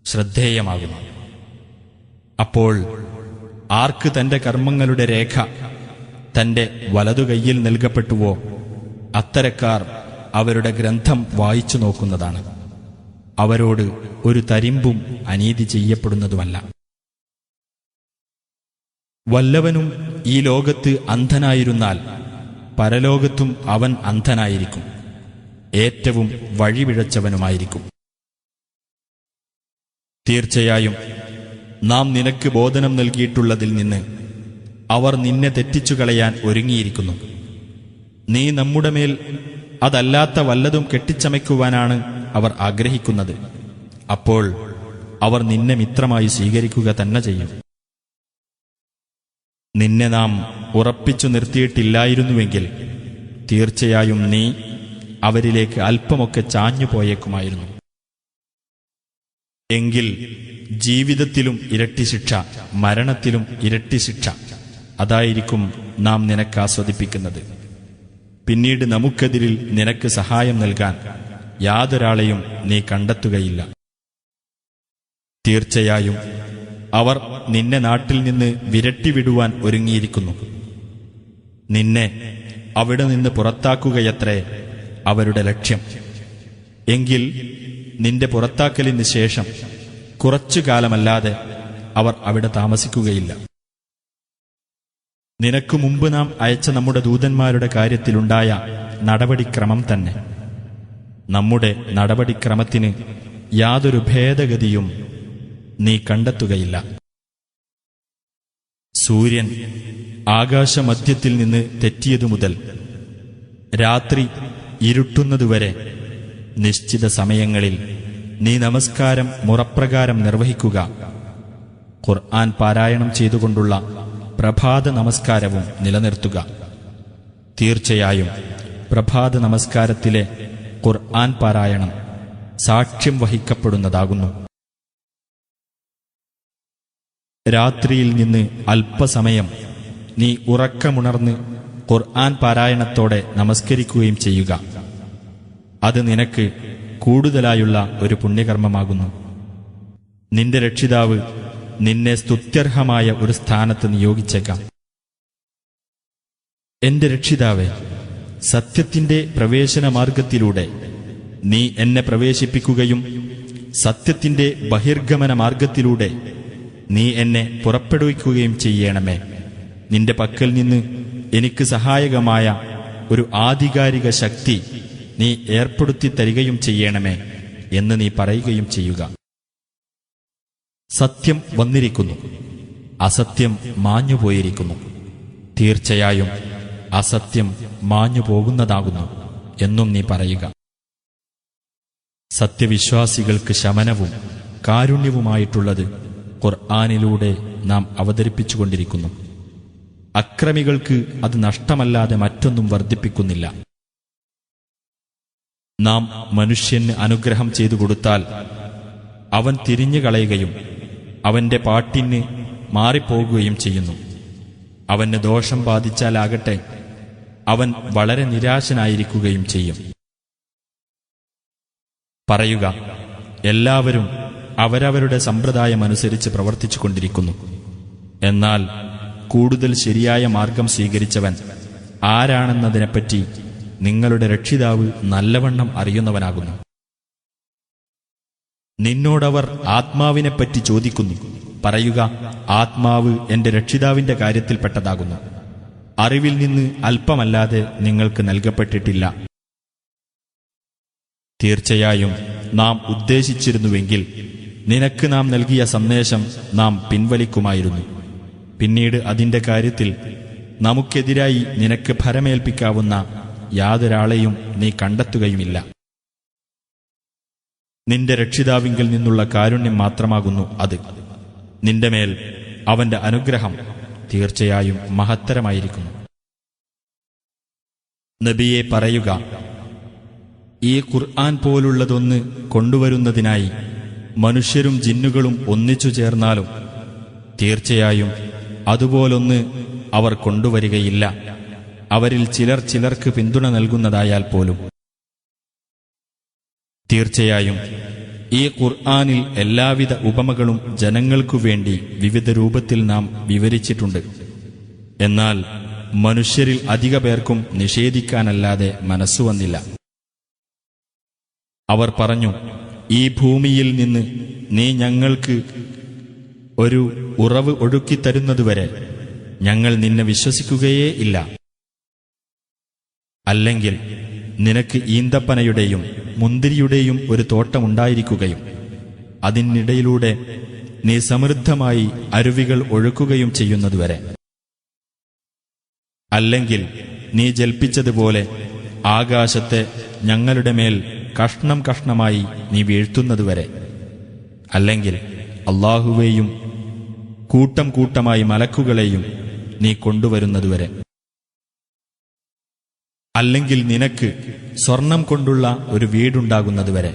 ശ്രദ്ധേയമാകുന്നു. അപ്പോൾ ആർക്ക് തന്റെ കർമ്മങ്ങളുടെ രേഖ തന്റെ വലതുകൈയിൽ നൽകപ്പെട്ടുവോ അത്തരക്കാർ അവരുടെ ഗ്രന്ഥം വായിച്ചു നോക്കുന്നതാണ്. അവരോട് ഒരു തരിമ്പും അനീതി ചെയ്യപ്പെടുന്നതുമല്ല. വല്ലവനും ഈ ലോകത്ത് അന്ധനായിരുന്നാൽ പരലോകത്തും അവൻ അന്ധനായിരിക്കും, ഏറ്റവും വഴിപിഴച്ചവനുമായിരിക്കും. തീർച്ചയായും നാം നിനക്ക് ബോധനം നൽകിയിട്ടുള്ളതിൽ നിന്ന് അവർ നിന്നെ തെറ്റിച്ചുകളയാൻ ഒരുങ്ങിയിരിക്കുന്നു. നീ നമ്മുടെ മേൽ അതല്ലാത്ത വല്ലതും കെട്ടിച്ചമയ്ക്കുവാനാണ് അവർ ആഗ്രഹിക്കുന്നത്. അപ്പോൾ അവർ നിന്നെ മിത്രമായി സ്വീകരിക്കുക തന്നെ ചെയ്യും. നിന്നെ നാം ഉറപ്പിച്ചു നിർത്തിയിട്ടില്ലായിരുന്നുവെങ്കിൽ തീർച്ചയായും നീ അവരിലേക്ക് അല്പമൊക്കെ ചാഞ്ഞുപോയേക്കുമായിരുന്നു. എങ്കിൽ ജീവിതത്തിലും ഇരട്ടി ശിക്ഷ, മരണത്തിലും ഇരട്ടി ശിക്ഷ അതായിരിക്കും നാം നിനക്ക് ആസ്വദിപ്പിക്കുന്നത്. പിന്നീട് നമുക്കെതിരിൽ നിനക്ക് സഹായം നൽകാൻ യാതൊരാളെയും നീ കണ്ടെത്തുകയില്ല. തീർച്ചയായും അവർ നിന്നെ നാട്ടിൽ നിന്ന് വിരട്ടിവിടുവാൻ ഒരുങ്ങിയിരിക്കുന്നു. നിന്നെ അവിടെ നിന്ന് പുറത്താക്കുകയത്രേ അവരുടെ ലക്ഷ്യം. എങ്കിൽ നിന്റെ പുറത്താക്കലിന് ശേഷം കുറച്ചു കാലമല്ലാതെ അവർ അവിടെ താമസിക്കുകയില്ല. നിനക്കു മുമ്പ് നാം അയച്ച നമ്മുടെ ദൂതന്മാരുടെ കാര്യത്തിലുണ്ടായ നടപടിക്രമം തന്നെ. നമ്മുടെ നടപടിക്രമത്തിന് യാതൊരു ഭേദഗതിയും നീ കണ്ടെത്തുകയില്ല. സൂര്യൻ ആകാശമധ്യത്തിൽ നിന്ന് തെറ്റിയതു മുതൽ രാത്രി ഇരുട്ടുന്നതുവരെ നിശ്ചിത സമയങ്ങളിൽ നീ നമസ്കാരം മുറപ്രകാരം നിർവഹിക്കുക. ഖുർആൻ പാരായണം ചെയ്തുകൊണ്ടുള്ള പ്രഭാത നമസ്കാരവും നിലനിർത്തുക. തീർച്ചയായും പ്രഭാത നമസ്കാരത്തിലെ ഖുർആൻ പാരായണം സാക്ഷ്യം വഹിക്കപ്പെടുന്നതാകുന്നു. രാത്രിയിൽ നിന്ന് അല്പസമയം നീ ഉറക്കമുണർന്ന് ഖുർആൻ പാരായണത്തോടെ നമസ്കരിക്കുകയും ചെയ്യുക. അത് നിനക്ക് കൂടുതലായുള്ള ഒരു പുണ്യകർമ്മമാകുന്നു. നിന്റെ രക്ഷിതാവ് നിന്നെ സ്തുത്യർഹമായ ഒരു സ്ഥാനത്ത് നിയോഗിച്ചേക്കാം. എന്റെ രക്ഷിതാവേ, സത്യത്തിന്റെ പ്രവേശന മാർഗത്തിലൂടെ നീ എന്നെ പ്രവേശിപ്പിക്കുകയും സത്യത്തിന്റെ ബഹിർഗമന മാർഗത്തിലൂടെ നീ എന്നെ പുറപ്പെടുവിക്കുകയും ചെയ്യണമേ. നിന്റെ പക്കൽ നിന്ന് എനിക്ക് സഹായകമായ ഒരു ആധികാരിക ശക്തി നീ ഏർപ്പെടുത്തി തരികയും ചെയ്യണമേ എന്ന് നീ പറയുകയും ചെയ്യുക. സത്യം വന്നിരിക്കുന്നു, അസത്യം മാഞ്ഞുപോയിരിക്കുന്നു. തീർച്ചയായും അസത്യം മാഞ്ഞു പോകുന്നതാകുന്നു എന്നും നീ പറയുക. സത്യവിശ്വാസികൾക്ക് ശമനവും കാരുണ്യവുമായിട്ടുള്ളത് ഖുർആനിലൂടെ നാം അവതരിപ്പിച്ചുകൊണ്ടിരിക്കുന്നു. അക്രമികൾക്ക് അത് നഷ്ടമല്ലാതെ മറ്റൊന്നും വർദ്ധിപ്പിക്കുന്നില്ല. നാം മനുഷ്യന് അനുഗ്രഹം ചെയ്തു കൊടുത്താൽ അവൻ തിരിഞ്ഞുകളയുകയും അവന്റെ പാട്ടിന് മാറിപ്പോകുകയും ചെയ്യുന്നു. അവന് ദോഷം ബാധിച്ചാലാകട്ടെ അവൻ വളരെ നിരാശനായിരിക്കുകയും ചെയ്യും. പറയുക, എല്ലാവരും അവരവരുടെ സമ്പ്രദായമനുസരിച്ച് പ്രവർത്തിച്ചുകൊണ്ടിരിക്കുന്നു. എന്നാൽ കൂടുതൽ ശരിയായ മാർഗം സ്വീകരിച്ചവൻ ആരാണെന്നതിനെപ്പറ്റി നിങ്ങളുടെ രക്ഷിതാവ് നല്ലവണ്ണം അറിയുന്നവനാകുന്നു. നിന്നോടവർ ആത്മാവിനെപ്പറ്റി ചോദിക്കുന്നു. പറയുക, ആത്മാവ് എന്റെ രക്ഷിതാവിന്റെ കാര്യത്തിൽപ്പെട്ടതാകുന്നു. അറിവിൽ നിന്ന് അല്പമല്ലാതെ നിങ്ങൾക്ക് നൽകപ്പെട്ടിട്ടില്ല. തീർച്ചയായും നാം ഉദ്ദേശിച്ചിരുന്നുവെങ്കിൽ നിനക്ക് നാം നൽകിയ സന്ദേശം നാം പിൻവലിക്കുമായിരുന്നു. പിന്നീട് അതിന്റെ കാര്യത്തിൽ നമുക്കെതിരായി നിനക്ക് ഭരമേൽപ്പിക്കാവുന്ന യാതൊരാളെയും നീ കണ്ടെത്തുകയുമില്ല. നിന്റെ രക്ഷിതാവിങ്കിൽ നിന്നുള്ള കാരുണ്യം മാത്രമാകുന്നു അത്. നിന്റെ മേൽ അവന്റെ അനുഗ്രഹം തീർച്ചയായും മഹത്തരമായിരിക്കുന്നു. നബിയെ പറയുക, ഈ ഖുർആൻ പോലുള്ളതൊന്ന് കൊണ്ടുവരുന്നതിനായി മനുഷ്യരും ജിന്നുകളും ഒന്നിച്ചു ചേർന്നാലും തീർച്ചയായും അതുപോലൊന്ന് അവർ കൊണ്ടുവരികയില്ല, അവരിൽ ചിലർ ചിലർക്ക് പിന്തുണ നൽകുന്നതായാൽ പോലും. തീർച്ചയായും ഈ ഖുർആനിൽ എല്ലാവിധ ഉപമകളും ജനങ്ങൾക്കു വേണ്ടി വിവിധ രൂപത്തിൽ നാം വിവരിച്ചിട്ടുണ്ട്. എന്നാൽ മനുഷ്യരിൽ അധിക പേർക്കും നിഷേധിക്കാനല്ലാതെ മനസ്സു വന്നില്ല. അവർ പറഞ്ഞു, ഈ ഭൂമിയിൽ നിന്ന് നീ ഞങ്ങൾക്ക് ഒരു ഉറവ് ഒഴുക്കിത്തരുന്നതുവരെ ഞങ്ങൾ നിന്നെ വിശ്വസിക്കുകയേ ഇല്ല. അല്ലെങ്കിൽ നിനക്ക് ഈന്തപ്പനയുടെയും മുന്തിരിയുടെയും ഒരു തോട്ടമുണ്ടായിരിക്കുകയും അതിനിടയിലൂടെ നീ സമൃദ്ധമായി അരുവികൾ ഒഴുക്കുകയും ചെയ്യുന്നതുവരെ, അല്ലെങ്കിൽ നീ ജൽപ്പിച്ചതുപോലെ ആകാശത്തെ ഞങ്ങളുടെ മേൽ കഷ്ണം കഷ്ണമായി നീ വീഴ്ത്തുന്നതുവരെ, അല്ലെങ്കിൽ അല്ലാഹുവേയും കൂട്ടം കൂട്ടമായി മലക്കുകളെയും നീ കൊണ്ടുവരുന്നതുവരെ, അല്ലെങ്കിൽ നിനക്ക് സ്വർണം കൊണ്ടുള്ള ഒരു വീടുണ്ടാകുന്നതുവരെ,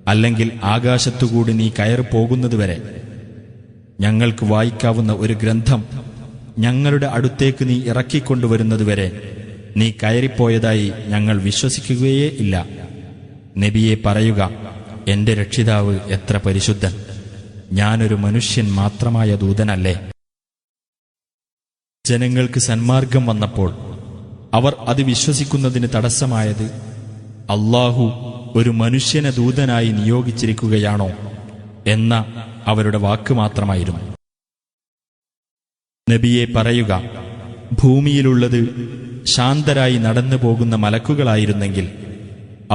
അല്ലെങ്കിൽ ആകാശത്തുകൂടി നീ കയറി പോകുന്നതുവരെ, ഞങ്ങൾക്ക് വായിക്കാവുന്ന ഒരു ഗ്രന്ഥം ഞങ്ങളുടെ അടുത്തേക്ക് നീ ഇറക്കിക്കൊണ്ടുവരുന്നതുവരെ നീ കയറിപ്പോയതായി ഞങ്ങൾ വിശ്വസിക്കുകയേ ഇല്ല. നബിയെ പറയുക, എന്റെ രക്ഷിതാവ് എത്ര പരിശുദ്ധൻ! ഞാനൊരു മനുഷ്യൻ മാത്രമായ ദൂതനല്ലേ? ജനങ്ങൾക്ക് സന്മാർഗം വന്നപ്പോൾ അവർ അത് വിശ്വസിക്കുന്നതിന് തടസ്സമായത് അല്ലാഹു ഒരു മനുഷ്യനെ ദൂതനായി നിയോഗിച്ചിരിക്കുകയാണോ എന്ന അവരുടെ വാക്ക് മാത്രമായിരുന്നു. നബിയെ പറയുക, ഭൂമിയിലുള്ളത് ശാന്തരായി നടന്നു പോകുന്ന മലക്കുകളായിരുന്നെങ്കിൽ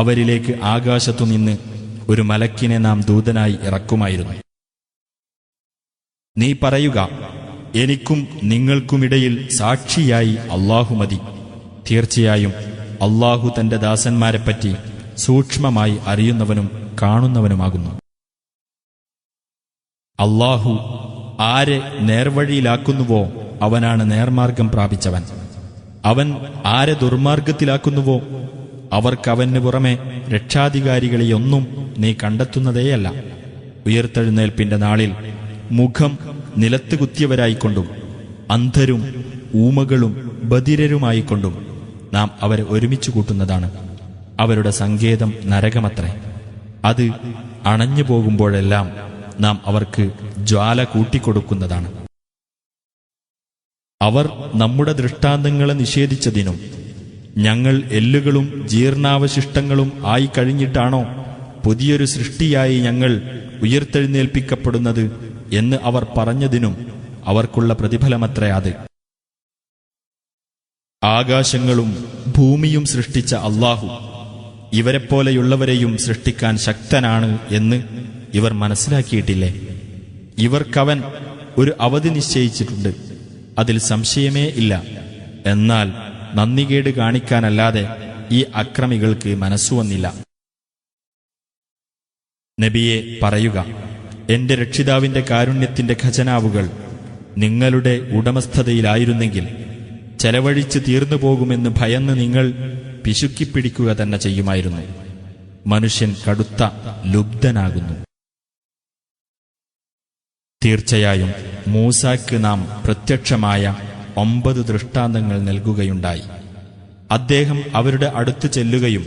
അവരിലേക്ക് ആകാശത്തുനിന്ന് ഒരു മലക്കിനെ നാം ദൂതനായി ഇറക്കുമായിരുന്നു. നീ പറയുക, എനിക്കും നിങ്ങൾക്കുമിടയിൽ സാക്ഷിയായി അല്ലാഹു മതി. തീർച്ചയായും അല്ലാഹു തന്റെ ദാസന്മാരെപ്പറ്റി സൂക്ഷ്മമായി അറിയുന്നവനും കാണുന്നവനുമാകുന്നു. അല്ലാഹു ആരെ നേർവഴിയിലാക്കുന്നുവോ അവനാണ് നേർമാർഗം പ്രാപിച്ചവൻ. അവൻ ആരെ ദുർമാർഗത്തിലാക്കുന്നുവോ അവർക്കവന് പുറമെ രക്ഷാധികാരികളെയൊന്നും നീ കണ്ടെത്തുന്നതേയല്ല. ഉയർത്തെഴുന്നേൽപ്പിന്റെ നാളിൽ മുഖം നിലത്ത് കുത്തിയവരായിക്കൊണ്ടും അന്ധരും ഊമകളും ബധിരരുമായിക്കൊണ്ടും നാം അവരെ ഒരുമിച്ചു കൂട്ടുന്നതാണ്. അവരുടെ സങ്കേതം നരകമത്രേ. അത് അണഞ്ഞു പോകുമ്പോഴെല്ലാം നാം അവർക്ക് ജ്വാല കൂട്ടിക്കൊടുക്കുന്നതാണ്. അവർ നമ്മുടെ ദൃഷ്ടാന്തങ്ങളെ നിഷേധിച്ചതിനും ഞങ്ങൾ എല്ലുകളും ജീർണാവശിഷ്ടങ്ങളും ആയി കഴിഞ്ഞിട്ടാണോ പുതിയൊരു സൃഷ്ടിയായി ഞങ്ങൾ ഉയർത്തെഴുന്നേൽപ്പിക്കപ്പെടുന്നത് എന്ന് അവർ പറഞ്ഞതിനും അവർക്കുള്ള പ്രതിഫലമത്രേ അത്. ആകാശങ്ങളും ഭൂമിയും സൃഷ്ടിച്ച അല്ലാഹു ഇവരെപ്പോലെയുള്ളവരെയും സൃഷ്ടിക്കാൻ ശക്തനാണ് എന്ന് ഇവർ മനസ്സിലാക്കിയിട്ടില്ലേ? ഇവർക്കവൻ ഒരു അവധി നിശ്ചയിച്ചിട്ടുണ്ട്, അതിൽ സംശയമേ ഇല്ല. എന്നാൽ നന്ദികേട് കാണിക്കാനല്ലാതെ ഈ അക്രമികൾക്ക് മനസ്സുവന്നില്ല. നബിയെ പറയുക, എന്റെ രക്ഷിതാവിന്റെ കാരുണ്യത്തിന്റെ ഖജനാവുകൾ നിങ്ങളുടെ ഉടമസ്ഥതയിലായിരുന്നെങ്കിൽ ചെലവഴിച്ച് തീർന്നുപോകുമെന്ന് ഭയന്ന് നിങ്ങൾ പിശുക്കിപ്പിടിക്കുക തന്നെ ചെയ്യുമായിരുന്നു. മനുഷ്യൻ കടുത്ത ലുബ്ധനാകുന്നു. തീർച്ചയായും മൂസായ്ക്ക് നാം പ്രത്യക്ഷമായ 9 ദൃഷ്ടാന്തങ്ങൾ നൽകുകയുണ്ടായി. അദ്ദേഹം അവരുടെ അടുത്ത് ചെല്ലുകയും,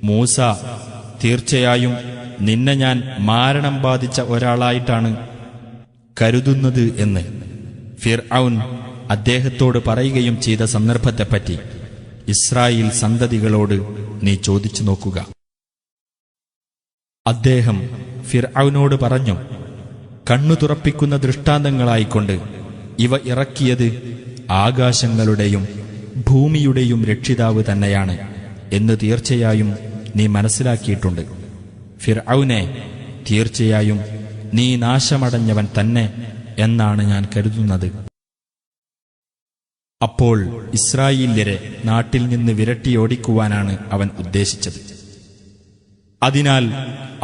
മൂസ, തീർച്ചയായും നിന്നെ ഞാൻ മാരണം ബാധിച്ച ഒരാളായിട്ടാണ് കരുതുന്നത് എന്ന് ഫിർഔൻ അദ്ദേഹത്തോട് പറയുകയും ചെയ്ത സന്ദർഭത്തെപ്പറ്റി ഇസ്രായേൽ സന്തതികളോട് നീ ചോദിച്ചു നോക്കുക. അദ്ദേഹം ഫിർഔനോട് പറഞ്ഞു, കണ്ണു തുറപ്പിക്കുന്ന ദൃഷ്ടാന്തങ്ങളായിക്കൊണ്ട് ഇവ ഇറക്കിയത് ആകാശങ്ങളുടെയും ഭൂമിയുടെയും രക്ഷിതാവ് തന്നെയാണ് എന്ന് തീർച്ചയായും നീ മനസ്സിലാക്കിയിട്ടുണ്ട്. ഫിർഔനെ, തീർച്ചയായും നീ നാശമടഞ്ഞവൻ തന്നെ എന്നാണ് ഞാൻ കരുതുന്നത്. അപ്പോൾ ഇസ്രായേല്യരെ നാട്ടിൽ നിന്ന് വിരട്ടിയോടിക്കുവാനാണ് അവൻ ഉദ്ദേശിച്ചത്. അതിനാൽ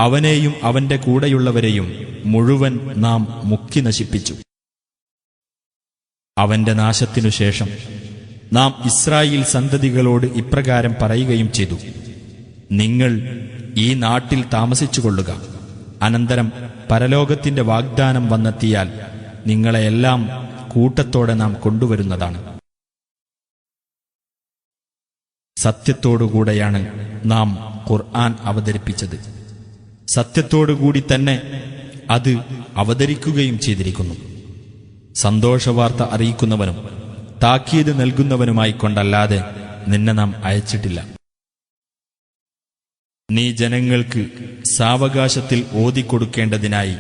അവനെയും അവന്റെ കൂടെയുള്ളവരെയും മുഴുവൻ നാം മുക്കി നശിപ്പിച്ചു. അവന്റെ നാശത്തിനുശേഷം നാം ഇസ്രായേൽ സന്തതികളോട് ഇപ്രകാരം പറയുകയും ചെയ്തു: നിങ്ങൾ ഈ നാട്ടിൽ താമസിച്ചുകൊള്ളുക. അനന്തരം പരലോകത്തിന്റെ വാഗ്ദാനം വന്നെത്തിയാൽ നിങ്ങളെയെല്ലാം കൂട്ടത്തോടെ നാം കൊണ്ടുവരുന്നതാണ്. സത്യത്തോടുകൂടെയാണ് നാം ഖുർആൻ അവതരിപ്പിച്ചത്. സത്യത്തോടുകൂടി തന്നെ അത് അവതരിക്കുകയും ചെയ്തിരിക്കുന്നു. സന്തോഷവാർത്ത അറിയിക്കുന്നവനും താക്കീത് നൽകുന്നവനുമായി കൊണ്ടല്ലാതെ നിന്നെ നാം അയച്ചിട്ടില്ല. നീ ജനങ്ങൾക്ക് സാവകാശത്തിൽ ഓതിക്കൊടുക്കേണ്ടതിനായി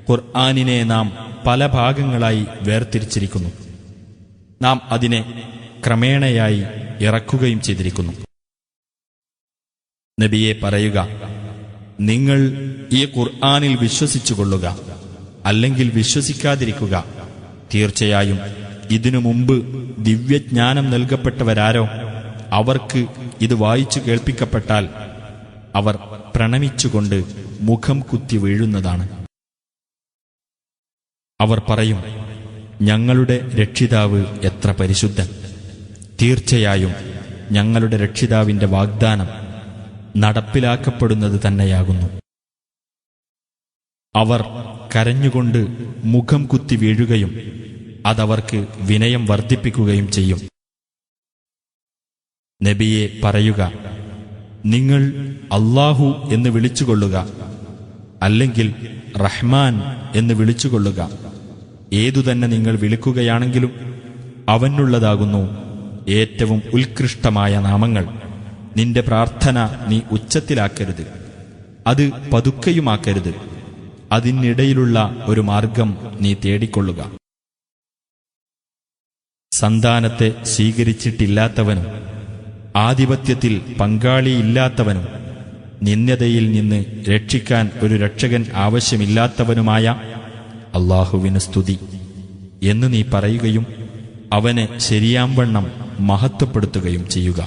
ഖുർആനിനെ നാം പല ഭാഗങ്ങളായി വേർതിരിച്ചിരിക്കുന്നു. നാം അതിനെ ക്രമേണയായി ഇറക്കുകയും ചെയ്തിരിക്കുന്നു. നബിയെ പറയുക, നിങ്ങൾ ഈ ഖുർആനിൽ വിശ്വസിച്ചുകൊള്ളുക, അല്ലെങ്കിൽ വിശ്വസിക്കാതിരിക്കുക. തീർച്ചയായും ഇതിനു മുമ്പ് ദിവ്യജ്ഞാനം നൽകപ്പെട്ടവരാരോ അവർക്ക് ഇത് വായിച്ചു കേൾപ്പിക്കപ്പെട്ടാൽ അവർ പ്രണമിച്ചുകൊണ്ട് മുഖം കുത്തി വീഴുന്നതാണ്. അവർ പറയും, ഞങ്ങളുടെ രക്ഷിതാവ് എത്ര പരിശുദ്ധൻ! തീർച്ചയായും ഞങ്ങളുടെ രക്ഷിതാവിന്റെ വാഗ്ദാനം നടപ്പിലാക്കപ്പെടുന്നത് തന്നെയാകുന്നു. അവർ കരഞ്ഞുകൊണ്ട് മുഖം കുത്തി വീഴുകയും അതവർക്ക് വിനയം വർദ്ധിപ്പിക്കുകയും ചെയ്യും. നബിയെ പറയുക, നിങ്ങൾ അല്ലാഹു എന്ന് വിളിച്ചുകൊള്ളുക, അല്ലെങ്കിൽ റഹ്മാൻ എന്ന് വിളിച്ചുകൊള്ളുക. ഏതുതന്നെ നിങ്ങൾ വിളിക്കുകയാണെങ്കിലും അവനുള്ളതാകുന്നു ഏറ്റവും ഉത്കൃഷ്ടമായ നാമങ്ങൾ. നിന്റെ പ്രാർത്ഥന നീ ഉച്ചത്തിലാക്കരുത്, അത് പതുക്കെയുമാക്കരുത്. അതിനിടയിലുള്ള ഒരു മാർഗം നീ തേടിക്കൊള്ളുക. സന്താനത്തെ സ്വീകരിച്ചിട്ടില്ലാത്തവനും ആധിപത്യത്തിൽ പങ്കാളിയില്ലാത്തവനും നിന്ദ്യതയിൽ നിന്ന് രക്ഷിക്കാൻ ഒരു രക്ഷകൻ ആവശ്യമില്ലാത്തവനുമായ അല്ലാഹുവിന് സ്തുതി എന്ന് നീ പറയുകയും അവനെ ശരിയാംവണ്ണം മഹത്വപ്പെടുത്തുകയും ചെയ്യുക.